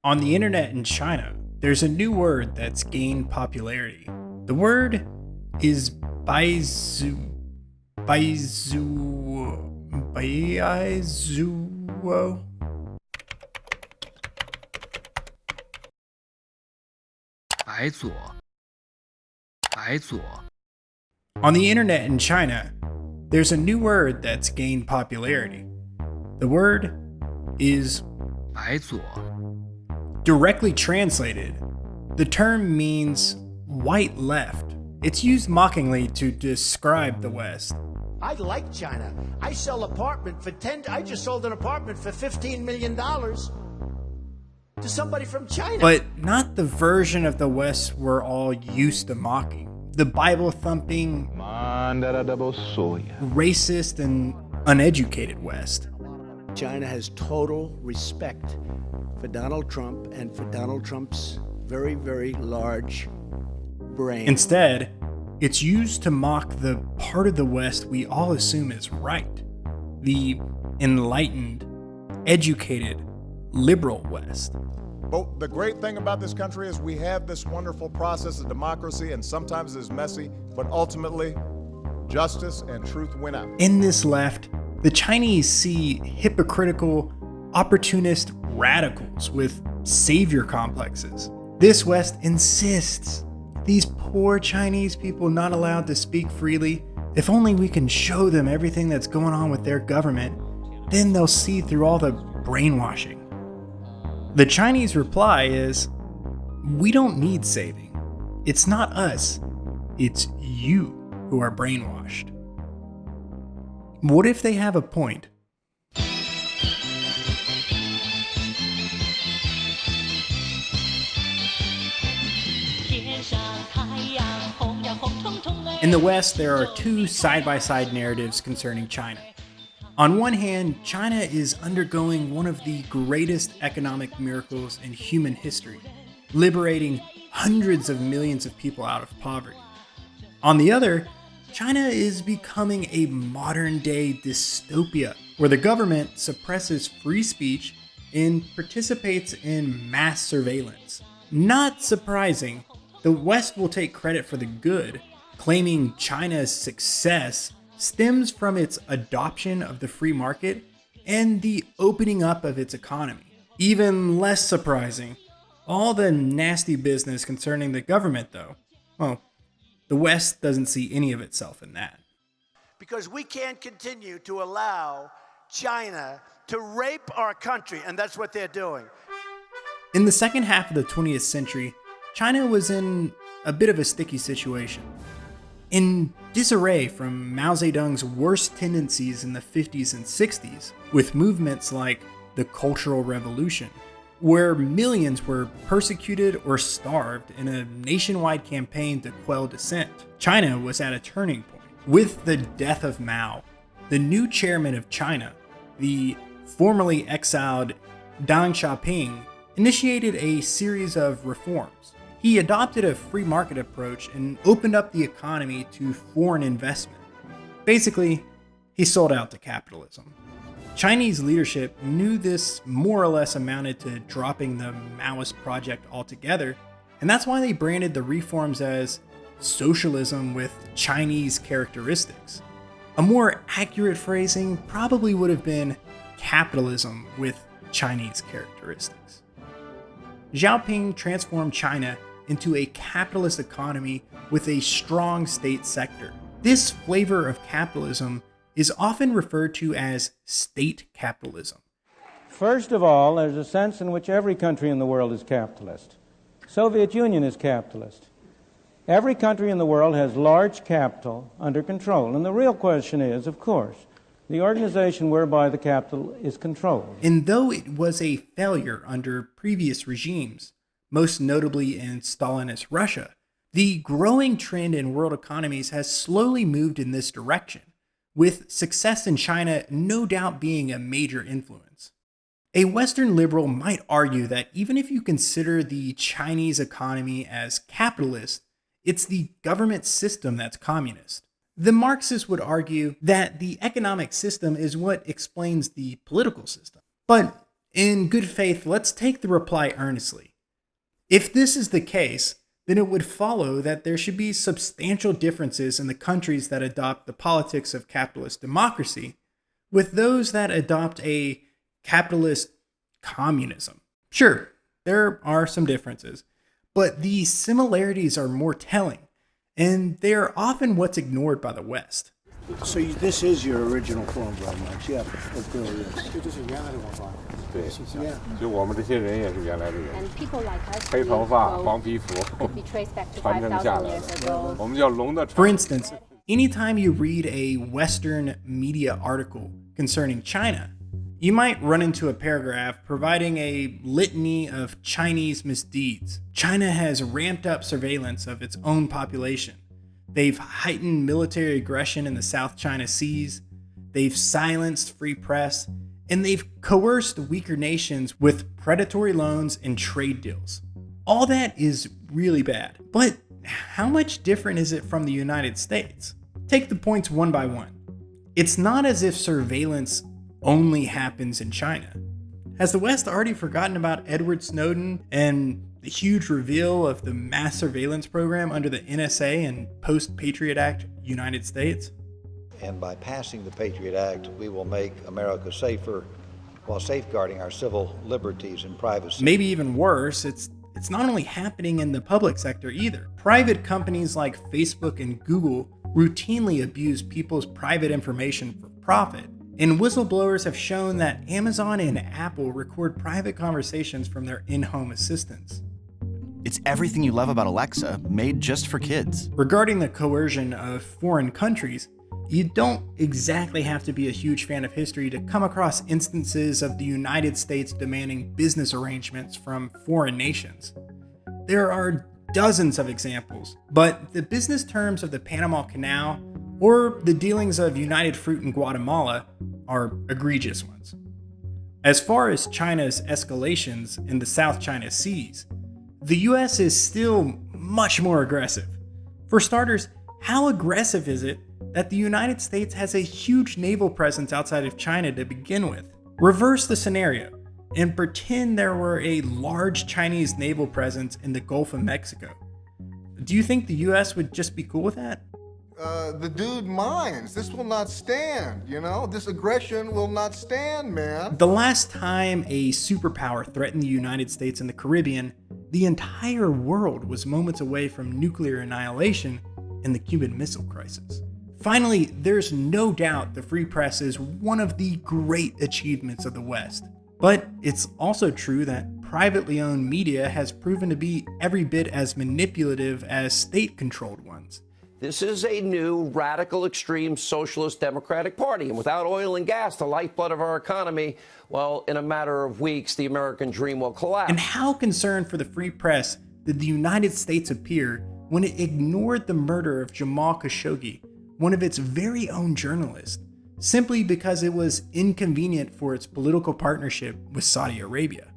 On the internet in China, there's a new word that's gained popularity. The word is Baizuo. Baizuo. On the internet in China, there's a new word that's gained popularity. The word is directly translated. The term means white left. It's used mockingly to describe the West. I like China. I just sold an apartment for $15 million to somebody from China. But not the version of the West we're all used to mocking. The Bible-thumping, racist, and uneducated West. China has total respect for Donald Trump and for Donald Trump's very, very large brain. Instead, it's used to mock the part of the West we all assume is right. The enlightened, educated, liberal West. But the great thing about this country is we have this wonderful process of democracy, and sometimes it's messy, but ultimately, justice and truth win out. In this left, the Chinese see hypocritical, opportunist radicals with savior complexes. This West insists these poor Chinese people not allowed to speak freely. If only we can show them everything that's going on with their government, then they'll see through all the brainwashing. The Chinese reply is, we don't need saving. It's not us, it's you who are brainwashed. What if they have a point? In the West, there are two side-by-side narratives concerning China. On one hand, China is undergoing one of the greatest economic miracles in human history, liberating hundreds of millions of people out of poverty. On the other, China is becoming a modern-day dystopia, where the government suppresses free speech and participates in mass surveillance. Not surprising, the West will take credit for the good, claiming China's success stems from its adoption of the free market and the opening up of its economy. Even less surprising, all the nasty business concerning the government, though, well, the West doesn't see any of itself in that. Because we can't continue to allow China to rape our country, and that's what they're doing. In the second half of the 20th century, China was in a bit of a sticky situation. In disarray from Mao Zedong's worst tendencies in the 50s and 60s, with movements like the Cultural Revolution, where millions were persecuted or starved in a nationwide campaign to quell dissent. China was at a turning point. With the death of Mao, the new chairman of China, the formerly exiled Deng Xiaoping, initiated a series of reforms. He adopted a free market approach and opened up the economy to foreign investment. Basically, he sold out to capitalism. Chinese leadership knew this more or less amounted to dropping the Maoist project altogether, and that's why they branded the reforms as socialism with Chinese characteristics. A more accurate phrasing probably would have been capitalism with Chinese characteristics. Xiaoping transformed China into a capitalist economy with a strong state sector. This flavor of capitalism is often referred to as state capitalism. First of all, there's a sense in which every country in the world is capitalist. Soviet Union is capitalist. Every country in the world has large capital under control. And the real question is, of course, the organization whereby the capital is controlled. And though it was a failure under previous regimes, most notably in Stalinist Russia, the growing trend in world economies has slowly moved in this direction, with success in China no doubt being a major influence. A Western liberal might argue that even if you consider the Chinese economy as capitalist, it's the government system that's communist. The Marxists would argue that the economic system is what explains the political system. But In good faith, let's take the reply earnestly. If this is the case, then it would follow that there should be substantial differences in the countries that adopt the politics of capitalist democracy with those that adopt a capitalist communism. Sure, there are some differences, but the similarities are more telling, and they are often what's ignored by the West. So this is your original form, very much. Yeah, it really is. 这就是原来的文化。对， Yeah. 就我们这些人也是原来的人， And people like us 黑头发、 will 黄皮肤 be traced back to 传承下 5,000 来 years 的。 ago. 我们叫龙的 For 传。 instance, anytime you read a Western media article concerning China, you might run into a paragraph providing a litany of Chinese misdeeds. China has ramped up surveillance of its own population. They've heightened military aggression in the South China Seas. They've silenced free press. And they've coerced weaker nations with predatory loans and trade deals. All that is really bad. But how much different is it from the United States? Take the points one by one. It's not as if surveillance only happens in China. Has the West already forgotten about Edward Snowden and the huge reveal of the mass surveillance program under the NSA and post-Patriot Act United States? And by passing the Patriot Act, we will make America safer while safeguarding our civil liberties and privacy. Maybe even worse, it's not only happening in the public sector either. Private companies like Facebook and Google routinely abuse people's private information for profit. And whistleblowers have shown that Amazon and Apple record private conversations from their in-home assistants. It's everything you love about Alexa, made just for kids. Regarding the coercion of foreign countries, you don't exactly have to be a huge fan of history to come across instances of the United States demanding business arrangements from foreign nations. There are dozens of examples, but the business terms of the Panama Canal or the dealings of United Fruit in Guatemala are egregious ones. As far as China's escalations in the South China Seas, the US is still much more aggressive. For starters, how aggressive is it that the United States has a huge naval presence outside of China to begin with? Reverse the scenario and pretend there were a large Chinese naval presence in the Gulf of Mexico. Do you think the US would just be cool with that? The dude minds. This will not stand, you know? This aggression will not stand, man. The last time a superpower threatened the United States in the Caribbean, the entire world was moments away from nuclear annihilation in the Cuban Missile Crisis. Finally, there's no doubt the free press is one of the great achievements of the West. But it's also true that privately owned media has proven to be every bit as manipulative as state-controlled ones. This is a new, radical, extreme, socialist Democratic Party. And without oil and gas, the lifeblood of our economy, well, in a matter of weeks, the American dream will collapse. And how concerned for the free press did the United States appear when it ignored the murder of Jamal Khashoggi, one of its very own journalists, simply because it was inconvenient for its political partnership with Saudi Arabia?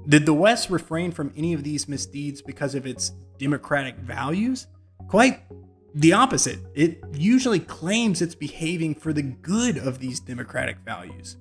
Did the West refrain from any of these misdeeds because of its democratic values? Quite the opposite. It usually claims it's behaving for the good of these democratic values.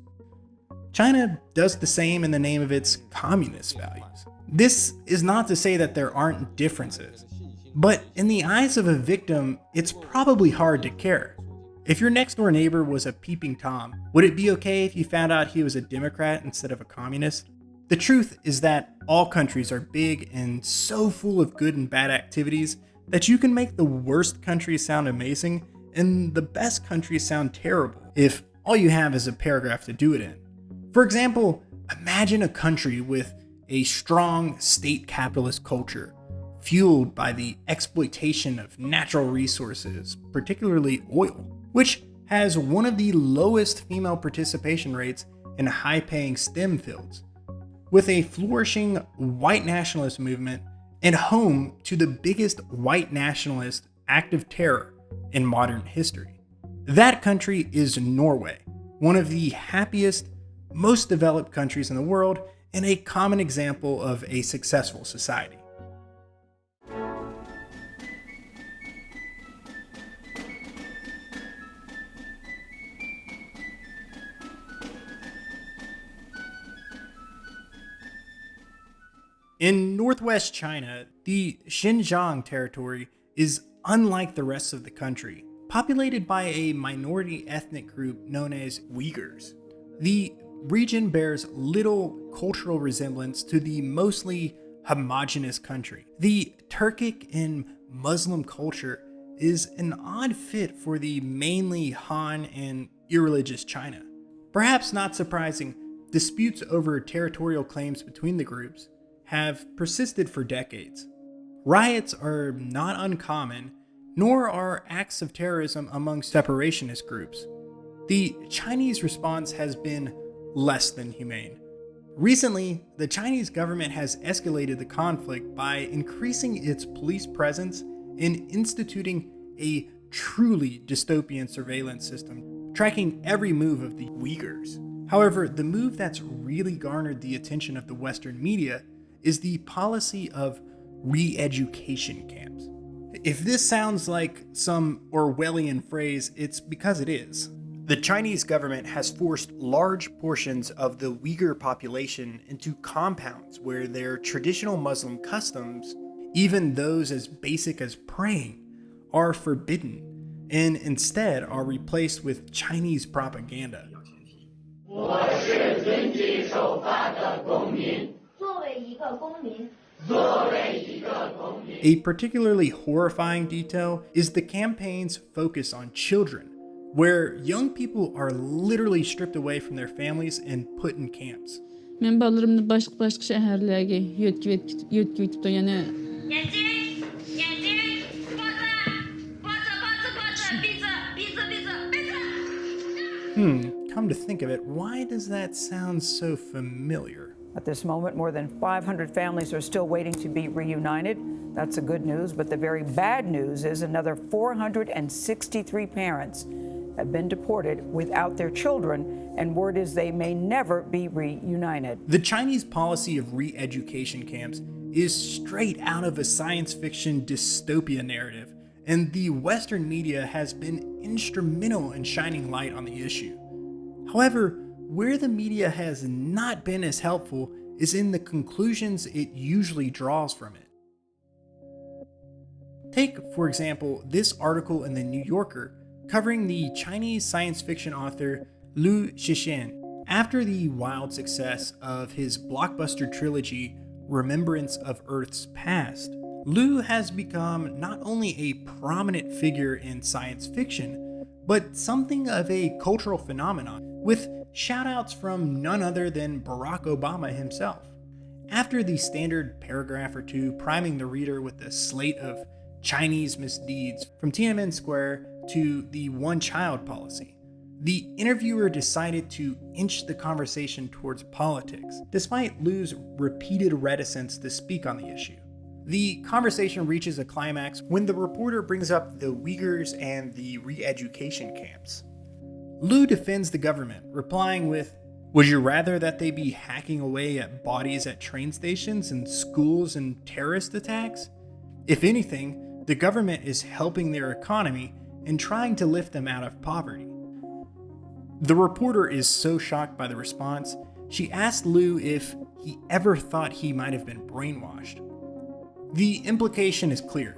China does the same in the name of its communist values. This is not to say that there aren't differences, but in the eyes of a victim, it's probably hard to care. If your next door neighbor was a peeping Tom, would it be okay if you found out he was a Democrat instead of a communist? The truth is that all countries are big and so full of good and bad activities that you can make the worst countries sound amazing and the best countries sound terrible if all you have is a paragraph to do it in. For example, imagine a country with a strong state capitalist culture, fueled by the exploitation of natural resources, particularly oil, which has one of the lowest female participation rates in high-paying STEM fields, with a flourishing white nationalist movement and home to the biggest white nationalist act of terror in modern history. That country is Norway, one of the happiest, most developed countries in the world, and a common example of a successful society. In northwest China, the Xinjiang territory is unlike the rest of the country, populated by a minority ethnic group known as Uyghurs. The region bears little cultural resemblance to the mostly homogeneous country. The Turkic and Muslim culture is an odd fit for the mainly Han and irreligious China. Perhaps not surprising, disputes over territorial claims between the groups have persisted for decades. Riots are not uncommon, nor are acts of terrorism among separationist groups. The Chinese response has been less than humane. Recently, the Chinese government has escalated the conflict by increasing its police presence and instituting a truly dystopian surveillance system, tracking every move of the Uyghurs. However, the move that's really garnered the attention of the Western media is the policy of re-education camps. If this sounds like some Orwellian phrase, it's because it is. The Chinese government has forced large portions of the Uyghur population into compounds where their traditional Muslim customs, even those as basic as praying, are forbidden and instead are replaced with Chinese propaganda. A particularly horrifying detail is the campaign's focus on children, where young people are literally stripped away from their families and put in camps. Men ballarımni başka şehirlerge yötküyüp de yani Come to think of it, why does that sound so familiar? At this moment, more than 500 families are still waiting to be reunited. That's the good news, but the very bad news is another 463 parents have been deported without their children, and word is they may never be reunited. The Chinese policy of re-education camps is straight out of a science fiction dystopia narrative, and the Western media has been instrumental in shining light on the issue. However, where the media has not been as helpful is in the conclusions it usually draws from it. Take, for example, this article in The New Yorker covering the Chinese science fiction author Liu Cixin. After the wild success of his blockbuster trilogy, Remembrance of Earth's Past, Liu has become not only a prominent figure in science fiction, but something of a cultural phenomenon, with shoutouts from none other than Barack Obama himself. After the standard paragraph or two priming the reader with a slate of Chinese misdeeds from Tiananmen Square to the one-child policy, the interviewer decided to inch the conversation towards politics, despite Liu's repeated reticence to speak on the issue. The conversation reaches a climax when the reporter brings up the Uyghurs and the re-education camps. Liu defends the government, replying with, "Would you rather that they be hacking away at bodies at train stations and schools and terrorist attacks? If anything, the government is helping their economy and trying to lift them out of poverty." The reporter is so shocked by the response, she asked Liu if he ever thought he might have been brainwashed. The implication is clear.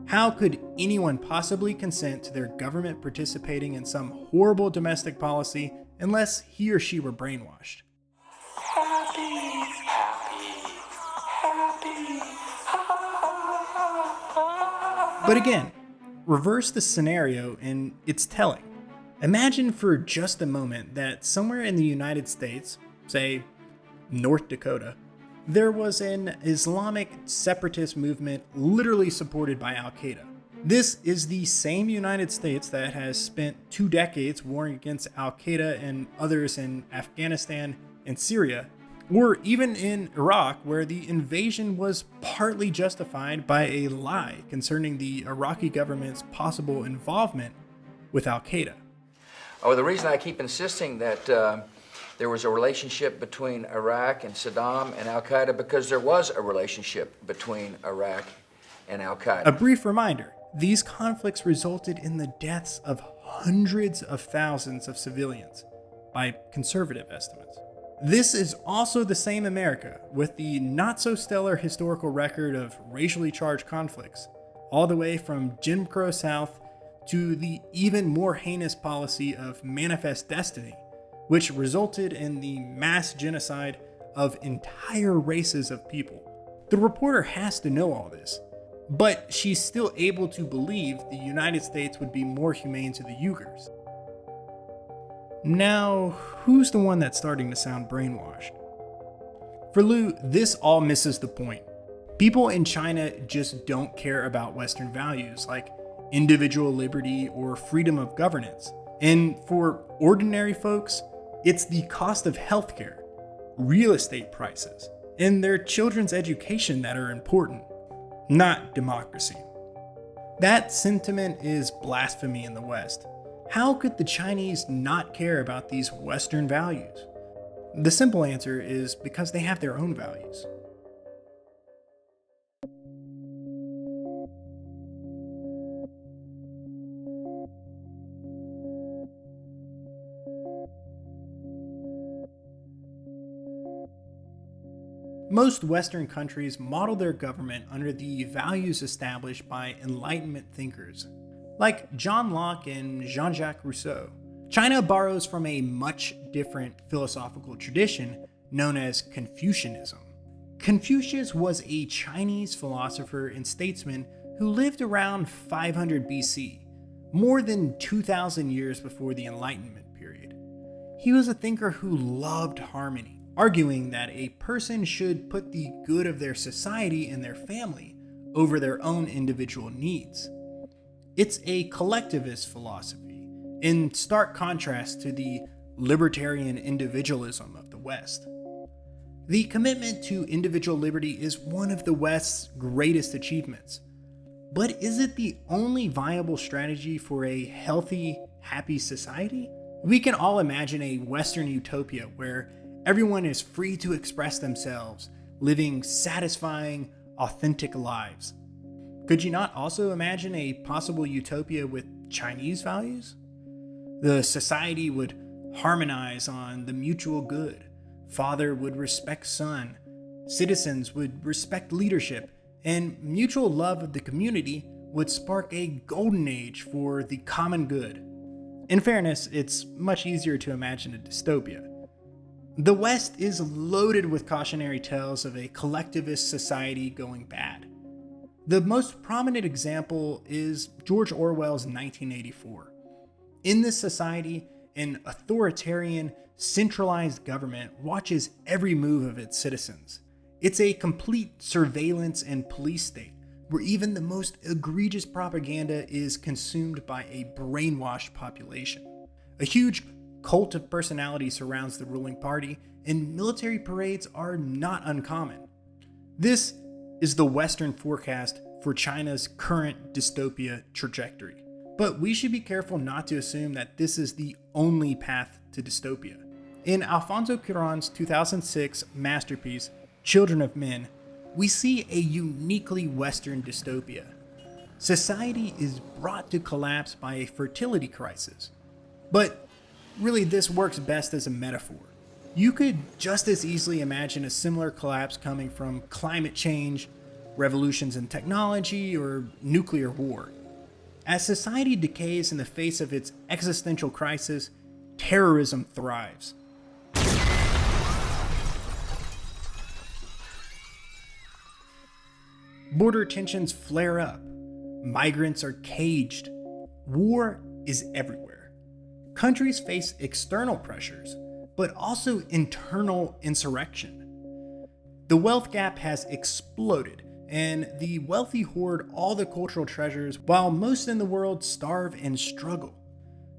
How could anyone possibly consent to their government participating in some horrible domestic policy unless he or she were brainwashed? But again, reverse the scenario and it's telling. Imagine for just a moment that somewhere in the United States, say North Dakota, there was an Islamic separatist movement literally supported by Al-Qaeda. This is the same United States that has spent 2 decades warring against Al-Qaeda and others in Afghanistan and Syria, or even in Iraq, where the invasion was partly justified by a lie concerning the Iraqi government's possible involvement with Al-Qaeda. Oh, the reason I keep insisting that there was a relationship between Iraq and Saddam and Al-Qaeda, because there was a relationship between Iraq and Al-Qaeda. A brief reminder, these conflicts resulted in the deaths of hundreds of thousands of civilians, by conservative estimates. This is also the same America, with the not-so-stellar historical record of racially charged conflicts, all the way from Jim Crow South to the even more heinous policy of manifest destiny, which resulted in the mass genocide of entire races of people. The reporter has to know all this, but she's still able to believe the United States would be more humane to the Uyghurs. Now, who's the one that's starting to sound brainwashed? For Liu, this all misses the point. People in China just don't care about Western values like individual liberty or freedom of governance. And for ordinary folks, it's the cost of healthcare, real estate prices, and their children's education that are important, not democracy. That sentiment is blasphemy in the West. How could the Chinese not care about these Western values? The simple answer is because they have their own values. Most Western countries model their government under the values established by Enlightenment thinkers, like John Locke and Jean-Jacques Rousseau. China borrows from a much different philosophical tradition known as Confucianism. Confucius was a Chinese philosopher and statesman who lived around 500 BC, more than 2,000 years before the Enlightenment period. He was a thinker who loved harmony, arguing that a person should put the good of their society and their family over their own individual needs. It's a collectivist philosophy, in stark contrast to the libertarian individualism of the West. The commitment to individual liberty is one of the West's greatest achievements. But is it the only viable strategy for a healthy, happy society? We can all imagine a Western utopia where everyone is free to express themselves, living satisfying, authentic lives. Could you not also imagine a possible utopia with Chinese values? The society would harmonize on the mutual good. Father would respect son, citizens would respect leadership, and mutual love of the community would spark a golden age for the common good. In fairness, it's much easier to imagine a dystopia. The West is loaded with cautionary tales of a collectivist society going bad. The most prominent example is George Orwell's 1984. In this society, an authoritarian, centralized government watches every move of its citizens. It's a complete surveillance and police state, where even the most egregious propaganda is consumed by a brainwashed population. A huge cult of personality surrounds the ruling party, and military parades are not uncommon. This is the Western forecast for China's current dystopia trajectory. But we should be careful not to assume that this is the only path to dystopia. In Alfonso Cuarón's 2006 masterpiece, Children of Men, we see a uniquely Western dystopia. Society is brought to collapse by a fertility crisis. But really, this works best as a metaphor. You could just as easily imagine a similar collapse coming from climate change, revolutions in technology, or nuclear war. As society decays in the face of its existential crisis, terrorism thrives. Border tensions flare up. Migrants are caged. War is everywhere. Countries face external pressures, but also internal insurrection. The wealth gap has exploded, and the wealthy hoard all the cultural treasures while most in the world starve and struggle.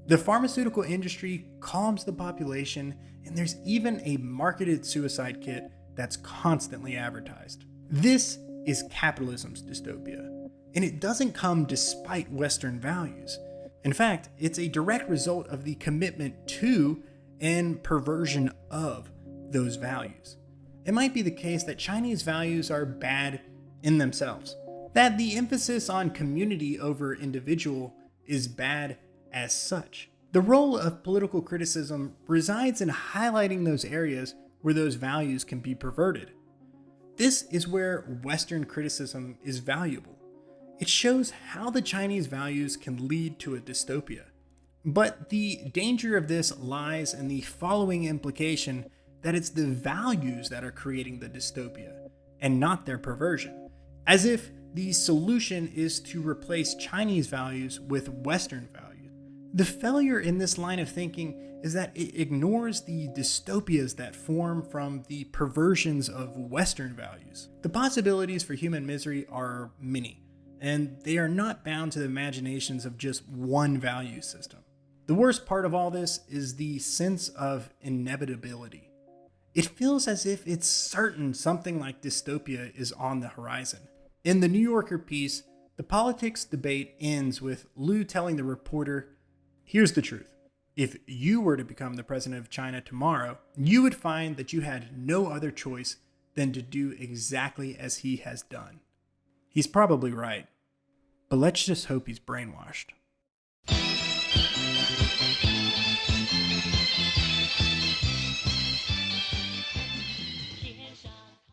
The pharmaceutical industry calms the population, and there's even a marketed suicide kit that's constantly advertised. This is capitalism's dystopia, and it doesn't come despite Western values. In fact, it's a direct result of the commitment to and perversion of those values. It might be the case that Chinese values are bad in themselves, that the emphasis on community over individual is bad as such. The role of political criticism resides in highlighting those areas where those values can be perverted. This is where Western criticism is valuable. It shows how the Chinese values can lead to a dystopia. But the danger of this lies in the following implication that it's the values that are creating the dystopia, and not their perversion. As if the solution is to replace Chinese values with Western values. The failure in this line of thinking is that it ignores the dystopias that form from the perversions of Western values. The possibilities for human misery are many, and they are not bound to the imaginations of just one value system. The worst part of all this is the sense of inevitability. It feels as if it's certain something like dystopia is on the horizon. In the New Yorker piece, the politics debate ends with Liu telling the reporter, "Here's the truth. If you were to become the president of China tomorrow, you would find that you had no other choice than to do exactly as he has done." He's probably right, but let's just hope he's brainwashed.